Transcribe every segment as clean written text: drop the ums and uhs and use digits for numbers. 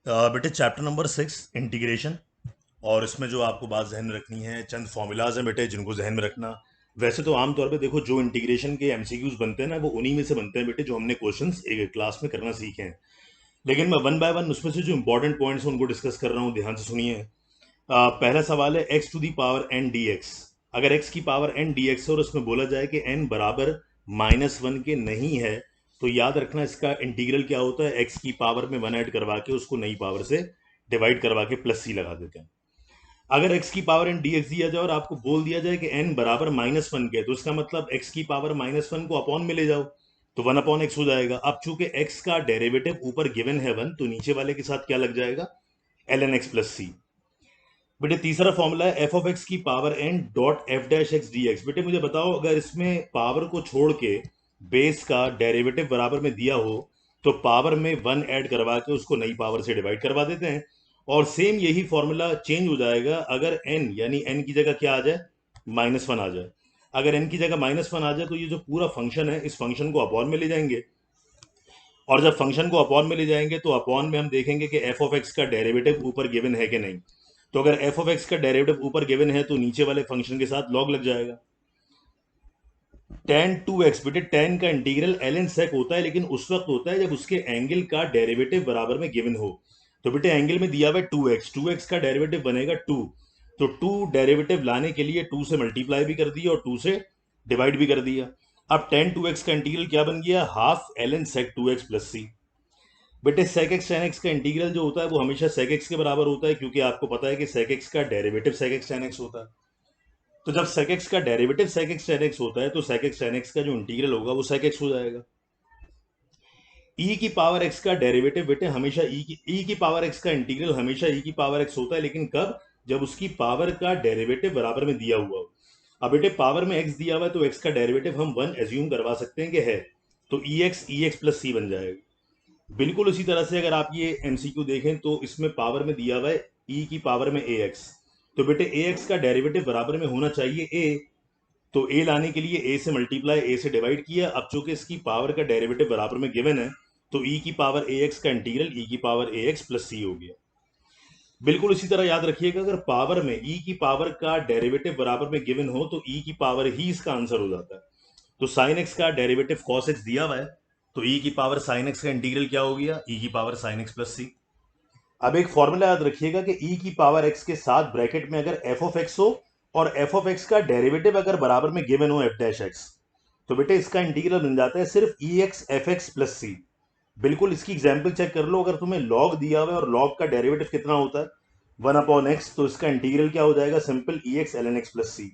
बेटे chapter number 6 integration. और इसमें जो आपको बात जहन में रखनी है, चंद फॉर्मूलाज हैं बेटे जिनको जहन में रखना। वैसे तो आमतौर पे देखो जो इंटीग्रेशन के एमसीक्यूज बनते हैं ना, वो उन्हीं में से बनते हैं बेटे जो हमने क्वेश्चंस एक क्लास में करना सीखे हैं। लेकिन मैं वन बाय वन उसमें से जो इंपॉर्टेंट पॉइंट्स हैं उनको डिस्कस कर रहा हूँ, ध्यान से सुनिए। पहला सवाल है X to the power N D X. अगर एक्स की पावर एन डी एक्स और उसमें बोला जाए कि एन बराबर -1 के नहीं है, तो याद रखना इसका इंटीग्रल क्या होता है, एक्स की पावर में 1 ऐड करवा के उसको नई पावर से डिवाइड करवा के प्लस सी लगा देते हैं। अगर x की पावर एन डी एक्स दिया जाए और आपको बोल दिया जाए कि n बराबर -1 के, तो इसका मतलब x की पावर -1 को अपॉन में ले जाओ, तो 1/x हो जाएगा। अब चूंकि x का डेरिवेटिव ऊपर गिवन है 1, तो नीचे वाले के साथ क्या लग जाएगा, ln x प्लस सी। बेटे तीसरा फॉर्मूला है एफ ऑफ एक्स की power N dot F dash X D X. बेटे मुझे बताओ, अगर इसमें पावर को छोड़ के बेस का डेरिवेटिव बराबर में दिया हो, तो पावर में 1 ऐड करवा के उसको नई पावर से डिवाइड करवा देते हैं। और सेम यही फॉर्मूला चेंज हो जाएगा अगर n यानी n की जगह क्या आ जाए, -1 आ जाए। अगर n की जगह -1 आ जाए तो ये जो पूरा फंक्शन है, इस फंक्शन को अपॉन में ले जाएंगे। और जब फंक्शन को अपॉन में ले जाएंगे तो अपॉन में हम देखेंगे कि एफ ऑफ एक्स का डेरिवेटिव ऊपर गिवन है कि नहीं। तो अगर एफ ऑफ एक्स का डेरिवेटिव ऊपर गिवन है तो नीचे वाले फंक्शन के साथ लॉग लग जाएगा। tan 2x, बेटे tan का इंटीग्रल ln sec होता है, लेकिन उस वक्त होता है जब उसके एंगल का डेरिवेटिव बराबर में गिवन हो। तो बेटे एंगल में दिया हुआ है 2x का डेरिवेटिव बनेगा 2। तो 2 डेरिवेटिव लाने के लिए 2 से मल्टीप्लाई भी कर दिया और 2 से डिवाइड भी कर दिया। अब tan 2x का इंटीग्रल क्या बन गया, half ln sec 2x plus C. बेटे sec x tan x का इंटीग्रल जो होता है वो हमेशा sec x के बराबर होता है, क्योंकि आपको पता है कि sec x का derivative sec x tan x होता है। तो जब sec x का derivative sec x tan x होता है, तो sec x tan x का जो इंटीग्रल होगा वो sec x हो जाएगा। e की पावर x का डेरिवेटिव बेटे हमेशा e की पावर x का इंटीग्रल हमेशा e की पावर x होता है, लेकिन कब, जब उसकी पावर का डेरिवेटिव बराबर में दिया हुआ हो। अब बेटे पावर में x दिया हुआ है तो x का डेरिवेटिव हम 1 एज्यूम करवा सकते हैं कि है, तो ex प्लस सी बन जाएगा। बिल्कुल उसी तरह से अगर आप ये एमसीक्यू देखें तो इसमें पावर में दिया हुआ है e की पावर में ax। तो बेटे ax का डेरिवेटिव बराबर में होना चाहिए a। तो a लाने के लिए a से मल्टीप्लाई a से डिवाइड किया। अब चूंकि इसकी पावर का डेरिवेटिव बराबर में गिवन है, तो e की पावर ax का इंटीग्रल e की पावर ax प्लस सी हो गया। बिल्कुल इसी तरह याद रखिएगा, अगर पावर में e की पावर का डेरिवेटिव बराबर में गिवन हो तो e की पावर ही इसका आंसर हो जाता है। तो साइन x का डेरिवेटिव cos x दिया हुआ है, तो e की पावर साइन x का इंटीग्रल क्या हो गया, e की पावर साइन x प्लस सी। अब एक फॉर्मूला याद रखिएगा कि e की पावर x के साथ ब्रैकेट में अगर f ऑफ x हो और f ऑफ x का डेरिवेटिव अगर बराबर में गिवन हो f डैश x, तो बेटे इसका इंटीग्रल बन जाता है सिर्फ ex fx प्लस सी। बिल्कुल इसकी एग्जाम्पल चेक कर लो, अगर तुम्हें log दिया हुआ है और log का डेरिवेटिव कितना होता है 1/x, तो इसका इंटीग्रल क्या हो जाएगा, simple ex ln x plus C.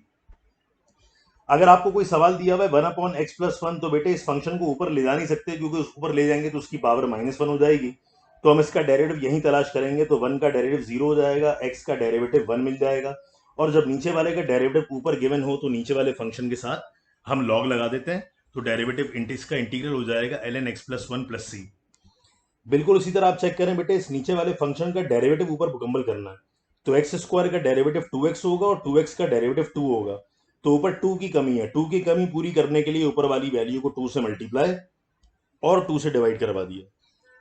अगर आपको कोई सवाल दिया हुआ है 1/x प्लस 1, तो बेटे इस फंक्शन को ऊपर ले जा नहीं सकते, क्योंकि उस ऊपर ले जाएंगे तो उसकी पावर -1 हो जाएगी। तो हम इसका डेरिवेटिव यहीं तलाश करेंगे, तो 1 का डेरिवेटिव 0 हो जाएगा, x का डेरिवेटिव 1 मिल जाएगा। और जब नीचे वाले का डेरिवेटिव ऊपर गिवन हो तो नीचे वाले फंक्शन के साथ हम लॉग लगा देते हैं, तो डेरिवेटिव इसका इंटीग्रल हो जाएगा ln x प्लस 1 प्लस सी। बिल्कुल उसी तरह आप चेक करें बेटे, इस नीचे वाले फंक्शन का डेरिवेटिव ऊपर मुकम्मल करना है, तो एक्स स्क्वायर का डेरिवेटिव 2x होगा और 2x का डेरिवेटिव 2 होगा। तो ऊपर 2 की कमी है, 2 की कमी पूरी करने के लिए ऊपर वाली वैल्यू को 2 से मल्टीप्लाई और 2 से डिवाइड करवा दिया।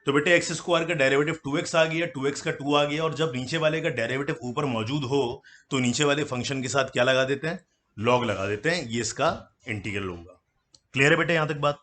तो बेटे एक्स स्क्वायर का डेरिवेटिव 2x आ गया, 2x का 2 आ गया, और जब नीचे वाले का डेरिवेटिव ऊपर मौजूद हो तो नीचे वाले फंक्शन के साथ क्या लगा देते हैं, लॉग लगा देते हैं। ये इसका इंटीग्रल होगा। क्लियर है बेटे यहां तक बात?